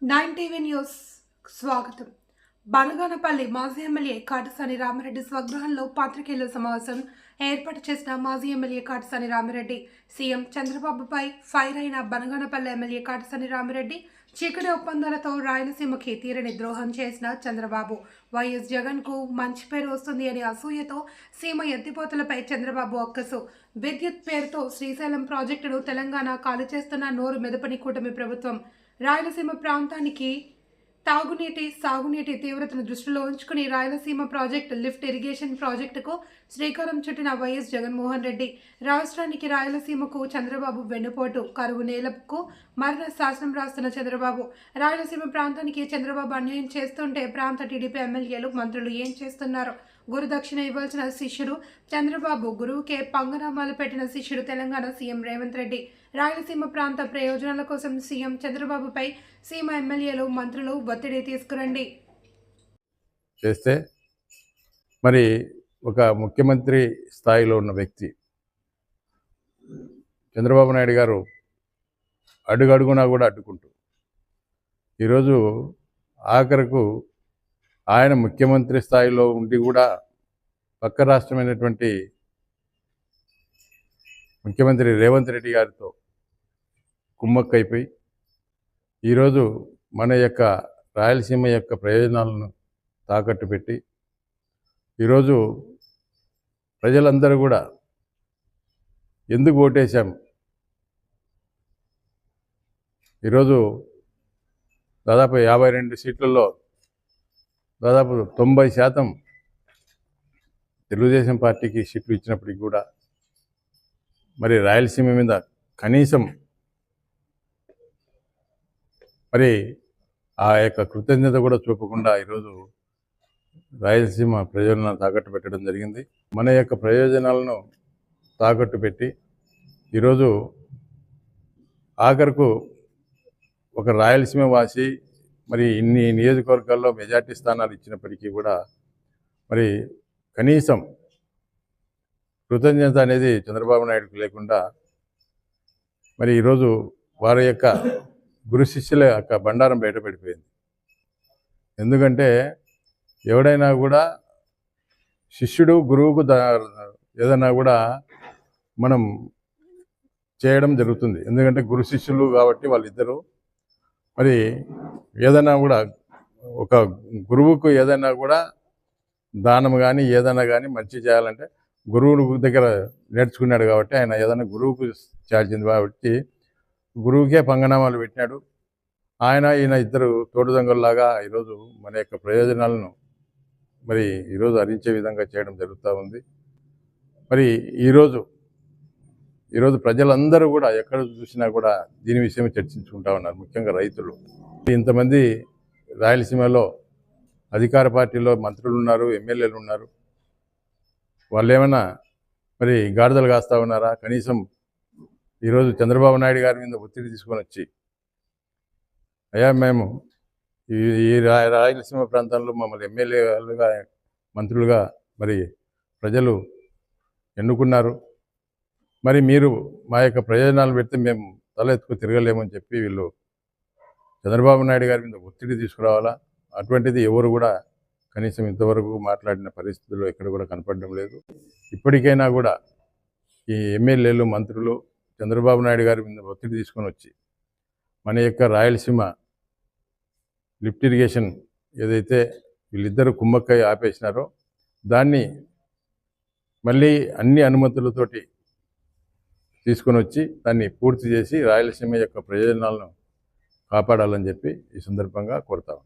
9 TV news స్వాగతం. బనగానపల్లి మాజీ MLA Katasani Ramireddy స్వగృహంలో పాత్రికేయుల సమావేశం ఏర్పాటు చేసిన మాజీ ఎమ్మెల్యే కాటసాని రామిరెడ్డి సీఎం చంద్రబాబుపై ఫైర్ అయిన బనగానపల్లి ఎమ్మెల్యే కాటసాని రామిరెడ్డి చీకటి ఒప్పందాలతో రాయలసీమకి తీరని ద్రోహం చేసిన చంద్రబాబు వైఎస్ జగన్ కు మంచి పేరు వస్తుంది అని అసూయతో సీమ ఎత్తిపోతలపై చంద్రబాబు అక్కసు. విద్యుత్ పేరుతో శ్రీశైలం ప్రాజెక్టును తెలంగాణ ఖాళీ చేస్తున్న నోరు మెదపని కూటమి ప్రభుత్వం రాయలసీమ ప్రాంతానికి తాగునీటి సాగునీటి తీవ్రతను దృష్టిలో ఉంచుకుని రాయలసీమ ప్రాజెక్టు లిఫ్ట్ ఇరిగేషన్ ప్రాజెక్టుకు శ్రీకారం చుట్టిన వైఎస్ జగన్మోహన్ రెడ్డి రాష్ట్రానికి రాయలసీమకు చంద్రబాబు వెన్నుపోటు. కరువు నేలకు మరణ శాసనం రాస్తున్న చంద్రబాబు రాయలసీమ ప్రాంతానికి చంద్రబాబు అన్యాయం చేస్తుంటే ప్రాంత టీడీపీ ఎమ్మెల్యేలు మంత్రులు ఏం చేస్తున్నారు? గురు దక్షిణ ఇవ్వాల్సిన శిష్యుడు చంద్రబాబు, గురువుకే పంగనామాలు పెట్టిన శిష్యుడు తెలంగాణ సీఎం రేవంత్ రెడ్డి. రాయలసీమ ప్రాంత ప్రయోజనాల కోసం సీఎం చంద్రబాబుపై సీమ ఎమ్మెల్యేలు మంత్రులు ఒత్తిడి తీసుకురండి చేస్తే మరి ఒక ముఖ్యమంత్రి స్థాయిలో ఉన్న వ్యక్తి చంద్రబాబు నాయుడు గారు అడుగడుగునా కూడా అడ్డుకుంటూ ఈరోజు ఆఖరకు ఆయన ముఖ్యమంత్రి స్థాయిలో ఉండి కూడా పక్క రాష్ట్రమైనటువంటి ముఖ్యమంత్రి రేవంత్ రెడ్డి గారితో కుమ్మక్కైపోయి ఈరోజు మన యొక్క రాయలసీమ యొక్క ప్రయోజనాలను తాకట్టు పెట్టి ఈరోజు ప్రజలందరూ కూడా ఎందుకు ఓటేశాం, ఈరోజు దాదాపు 52 సీట్లలో దాదాపు 90% తెలుగుదేశం పార్టీకి సీట్లు ఇచ్చినప్పటికీ కూడా మరి రాయలసీమ మీద కనీసం మరి ఆ యొక్క కృతజ్ఞత కూడా చూపకుండా ఈరోజు రాయలసీమ ప్రయోజనాలను తాకట్టు పెట్టడం జరిగింది. మన యొక్క ప్రయోజనాలను తాకట్టు పెట్టి ఈరోజు ఆఖరకు ఒక రాయలసీమ వాసి మరి ఇన్ని నియోజకవర్గాల్లో మెజార్టీ స్థానాలు ఇచ్చినప్పటికీ కూడా మరి కనీసం కృతజ్ఞత అనేది చంద్రబాబు నాయుడుకు లేకుండా మరి ఈరోజు వారి యొక్క గురు శిష్యుల యొక్క బండారం బయటపడిపోయింది. ఎందుకంటే ఎవడైనా కూడా శిష్యుడు గురువుకు ఏదైనా కూడా మనం చేయడం జరుగుతుంది. ఎందుకంటే గురు శిష్యులు కాబట్టి వాళ్ళిద్దరూ మరి ఏదైనా కూడా ఒక గురువుకు ఏదైనా కూడా దానం కానీ ఏదైనా కానీ మంచి చేయాలంటే గురువు దగ్గర నేర్చుకున్నాడు కాబట్టి ఆయన ఏదైనా గురువుకు చేయాల్సింది కాబట్టి గురువుకే పంగనామాలు పెట్టినాడు. ఈయన ఇద్దరు తోడుదొంగల్లాగా ఈరోజు మన యొక్క ప్రయోజనాలను మరి ఈరోజు హరించే విధంగా చేయడం జరుగుతూ ఉంది. మరి ఈరోజు ప్రజలందరూ కూడా ఎక్కడ చూసినా కూడా దీని విషయమే చర్చించుకుంటా ఉన్నారు. ముఖ్యంగా రైతులు. ఇంతమంది రాయలసీమలో అధికార పార్టీలో మంత్రులు ఉన్నారు, ఎమ్మెల్యేలు ఉన్నారు. వాళ్ళు ఏమైనా మరి గాడిదలు కాస్తా ఉన్నారా? కనీసం ఈరోజు చంద్రబాబు నాయుడు గారి మీద ఒత్తిడి తీసుకొని వచ్చి అయ్యా మేము ఈ రాయలసీమ ప్రాంతంలో మమ్మల్ని ఎమ్మెల్యేలుగా మంత్రులుగా మరి ప్రజలు ఎన్నుకున్నారు, మరి మీరు మా యొక్క ప్రయోజనాలు పెడితే మేము తల ఎత్తుకు తిరగలేమని చెప్పి వీళ్ళు చంద్రబాబు నాయుడు గారి మీద ఒత్తిడి తీసుకురావాలా? అటువంటిది ఎవరు కూడా కనీసం ఇంతవరకు మాట్లాడిన పరిస్థితుల్లో ఎక్కడ కూడా కనపడడం లేదు. ఇప్పటికైనా కూడా ఈ ఎమ్మెల్యేలు మంత్రులు చంద్రబాబు నాయుడు గారి మీద ఒత్తిడి తీసుకొని వచ్చి మన యొక్క రాయలసీమ లిఫ్ట్ ఇరిగేషన్ ఏదైతే వీళ్ళిద్దరూ కుమ్మక్కై ఆపేసినారో దాన్ని మళ్ళీ అన్ని అనుమతులతోటి తీసుకొని వచ్చి దాన్ని పూర్తి చేసి రాయలసీమ యొక్క ప్రయోజనాలను కాపాడాలని చెప్పి ఈ సందర్భంగా కోరుతాను.